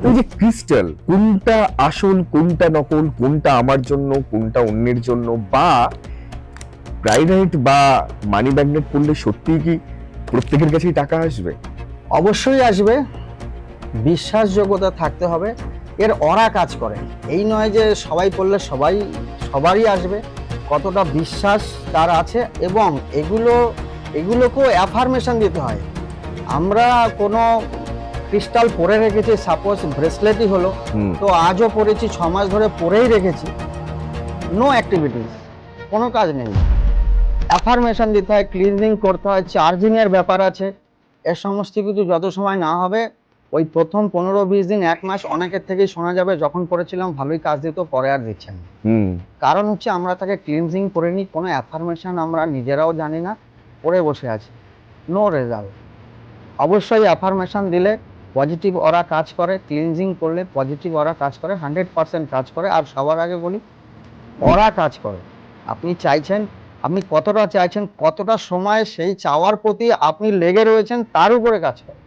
ওই যে ক্রিস্টাল, কোনটা আসল কোনটা নকল, কোনটা আমার জন্য কোনটা অন্যের জন্য, বা প্রাইভেট বা মানি ম্যাগনেট পড়লে সত্যিই কি প্রত্যেকের কাছেই টাকা আসবে? অবশ্যই আসবে, বিশ্বাসযোগ্যতা থাকতে হবে। এর অরা কাজ করে, এই নয় যে সবাই পড়লে সবারই আসবে। কতটা বিশ্বাস তার আছে, এবং এগুলোকেও অ্যাফার্মেশন দিতে হয়। আমরা কোনো ক্রিস্টাল পরে রেখেছি, সাপোজ ব্রেসলেটই হলো, তো আজও পরেছি, 6 মাস ধরে পরেই রেখেছি, নো অ্যাক্টিভিটিস, কোনো কাজ নেই। অ্যাফার্মেশন দিতে হয়, ক্লিনজিং করতে হয়, চার্জিং এর ব্যাপার আছে। এর সমস্ত কিছু যত সময় না হবে, ওই প্রথম 15-20 দিন 1 মাস অনেকের থেকেই শোনা যাবে যখন পড়েছিলাম ভালোই কাজ দিত, পরে আর দিচ্ছে না। কারণ হচ্ছে আমরা তাকে ক্লিনজিং করে নিই, কোনো অ্যাফার্মেশন আমরা নিজেরাও জানি না, পড়ে বসে আছি, নো রেজাল্ট। অবশ্যই অ্যাফার্মেশন দিলে পজিটিভ অরা কাজ করে, ক্লিনজিং করলে পজিটিভ অরা কাজ করে, 100% কাজ করে। আর সবার আগে বলি, অরা কাজ করে। আপনি চাইছেন, আপনি কতটা চাইছেন, কতটা সময় সেই চাওয়ার প্রতি আপনি লেগে রয়েছেন, তার উপরে কাজ করে।